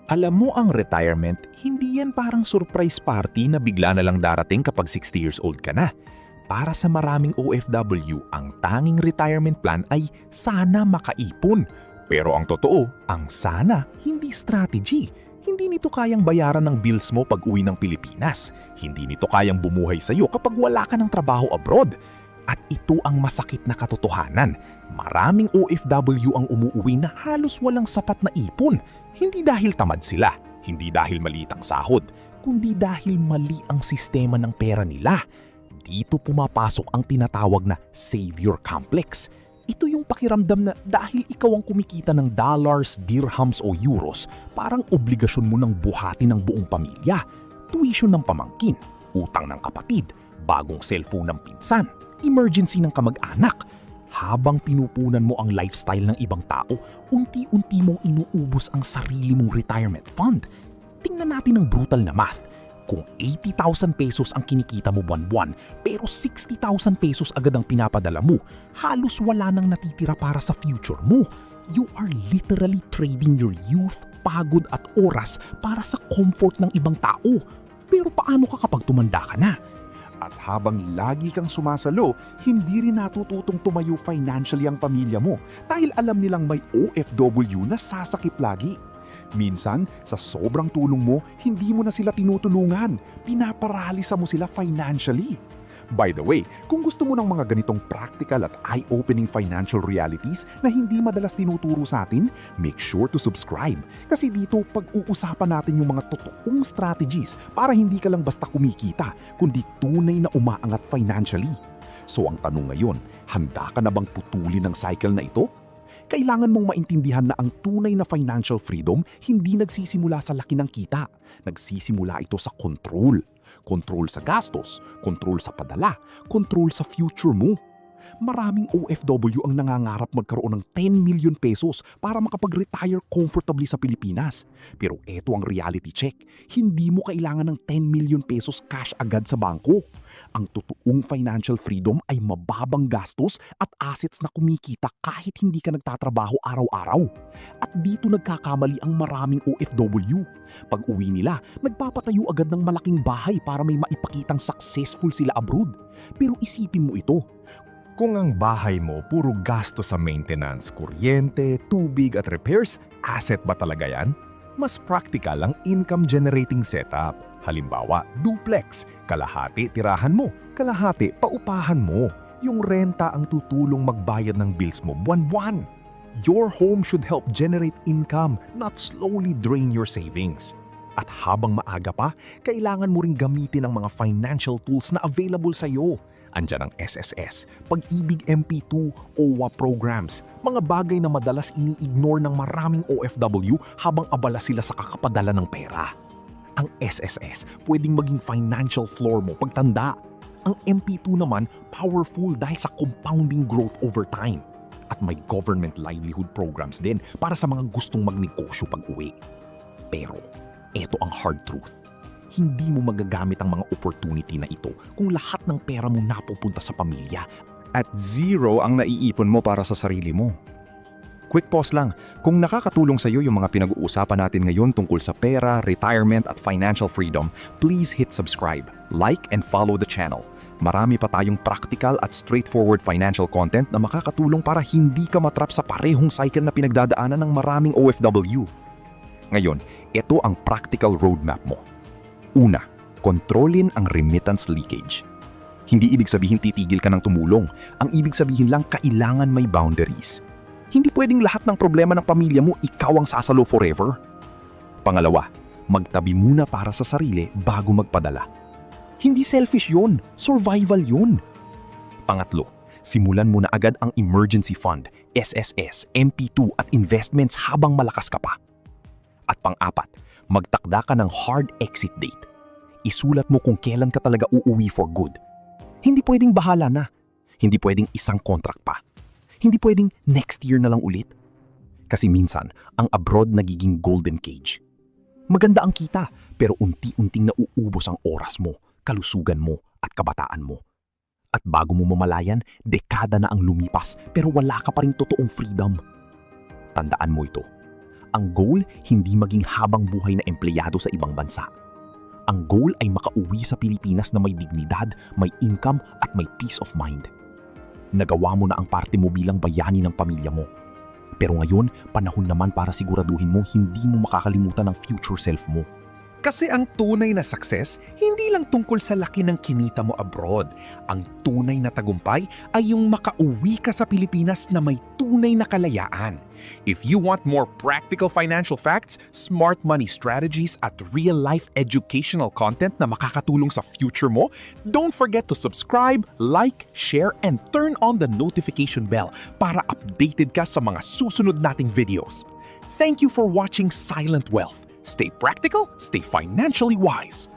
Alam mo ang retirement, hindi yan parang surprise party na bigla na lang darating kapag 60 years old ka na. Para sa maraming OFW, ang tanging retirement plan ay sana makaipon. Pero ang totoo, ang sana, hindi strategy. Hindi nito kayang bayaran ng bills mo pag uwi ng Pilipinas. Hindi nito kayang bumuhay sa'yo kapag wala ka ng trabaho abroad. At ito ang masakit na katotohanan. Maraming OFW ang umuuwi na halos walang sapat na ipon. Hindi dahil tamad sila, hindi dahil maliit ang sahod, kundi dahil mali ang sistema ng pera nila. Dito pumapasok ang tinatawag na savior complex. Ito yung pakiramdam na dahil ikaw ang kumikita ng dollars, dirhams o euros, parang obligasyon mo ng buhati ng buong pamilya. Tuition ng pamangkin, utang ng kapatid, bagong cellphone ng pinsan, emergency ng kamag-anak. Habang pinupunan mo ang lifestyle ng ibang tao, unti-unti mong inuubos ang sarili mong retirement fund. Tingnan natin ang brutal na math. Kung 80,000 pesos ang kinikita mo buwan-buwan, pero 60,000 pesos agad ang pinapadala mo, halos wala nang natitira para sa future mo. You are literally trading your youth, pagod at oras para sa comfort ng ibang tao. Pero paano ka kapag tumanda ka na? At habang lagi kang sumasalo, hindi rin natututong tumayo financially ang pamilya mo dahil alam nilang may OFW na sasakip lagi. Minsan, sa sobrang tulong mo, hindi mo na sila tinutulungan. Pinaparalisa mo sila financially. By the way, kung gusto mo ng mga ganitong practical at eye-opening financial realities na hindi madalas tinuturo sa atin, make sure to subscribe. Kasi dito, pag-uusapan natin yung mga totoong strategies para hindi ka lang basta kumikita, kundi tunay na umaangat financially. So ang tanong ngayon, handa ka na bang putulin ang cycle na ito? Kailangan mong maintindihan na ang tunay na financial freedom hindi nagsisimula sa laki ng kita. Nagsisimula ito sa control. Control sa gastos, control sa padala, control sa future mo. Maraming OFW ang nangangarap magkaroon ng 10 million pesos para makapag-retire comfortably sa Pilipinas. Pero eto ang reality check, hindi mo kailangan ng 10 million pesos cash agad sa bangko. Ang totoong financial freedom ay mababang gastos at assets na kumikita kahit hindi ka nagtatrabaho araw-araw. At dito nagkakamali ang maraming OFW. Pag uwi nila, nagpapatayo agad ng malaking bahay para may maipakitang successful sila abroad. Pero isipin mo ito, kung ang bahay mo puro gasto sa maintenance, kuryente, tubig at repairs, asset ba talaga yan? Mas practical ang income-generating setup. Halimbawa, duplex. Kalahati tirahan mo, kalahati paupahan mo. Yung renta ang tutulong magbayad ng bills mo buwan-buwan. Your home should help generate income, not slowly drain your savings. At habang maaga pa, kailangan mo ring gamitin ang mga financial tools na available sa iyo. Andyan ang SSS, Pag-ibig MP2, OWA programs, mga bagay na madalas ini-ignore ng maraming OFW habang abala sila sa kakapadala ng pera. Ang SSS, pwedeng maging financial floor mo pagtanda. Ang MP2 naman, powerful dahil sa compounding growth over time. At may government livelihood programs din para sa mga gustong magnegosyo pag-uwi. Pero, eto ang hard truth. Hindi mo magagamit ang mga opportunity na ito kung lahat ng pera mo napupunta sa pamilya At zero ang naiipon mo para sa sarili mo. Quick pause lang, kung nakakatulong sa iyo yung mga pinag-uusapan natin ngayon tungkol sa pera, retirement at financial freedom, please hit subscribe, like and follow the channel. Marami pa tayong practical at straightforward financial content na makakatulong para hindi ka matrap sa parehong cycle na pinagdadaanan ng maraming OFW. Ngayon, ito ang practical roadmap mo. Una, kontrolin ang remittance leakage. Hindi ibig sabihin titigil ka ng tumulong. Ang ibig sabihin lang kailangan may boundaries. Hindi pwedeng lahat ng problema ng pamilya mo ikaw ang sasalo forever. Pangalawa, magtabi muna para sa sarili bago magpadala. Hindi selfish yun, survival yun. Pangatlo, simulan mo na agad ang emergency fund, SSS, MP2 at investments habang malakas ka pa. At pang-apat, magtakda ka ng hard exit date. Isulat mo kung kailan ka talaga uuwi for good. Hindi pwedeng bahala na. Hindi pwedeng isang contract pa. Hindi pwedeng next year na lang ulit. Kasi minsan, ang abroad nagiging golden cage. Maganda ang kita, pero unti-unting nauubos ang oras mo, kalusugan mo, at kabataan mo. At bago mo mamalayan, dekada na ang lumipas, pero wala ka pa ring totoong freedom. Tandaan mo ito. Ang goal, hindi maging habang buhay na empleyado sa ibang bansa. Ang goal ay makauwi sa Pilipinas na may dignidad, may income at may peace of mind. Nagawa mo na ang parte mo bilang bayani ng pamilya mo. Pero ngayon, panahon naman para siguraduhin mo hindi mo makakalimutan ang future self mo. Kasi ang tunay na success, hindi lang tungkol sa laki ng kinita mo abroad. Ang tunay na tagumpay ay yung makauwi ka sa Pilipinas na may tunay na kalayaan. If you want more practical financial facts, smart money strategies at real-life educational content na makakatulong sa future mo, don't forget to subscribe, like, share, and turn on the notification bell para updated ka sa mga susunod nating videos. Thank you for watching Silent Wealth. Stay practical, stay financially wise.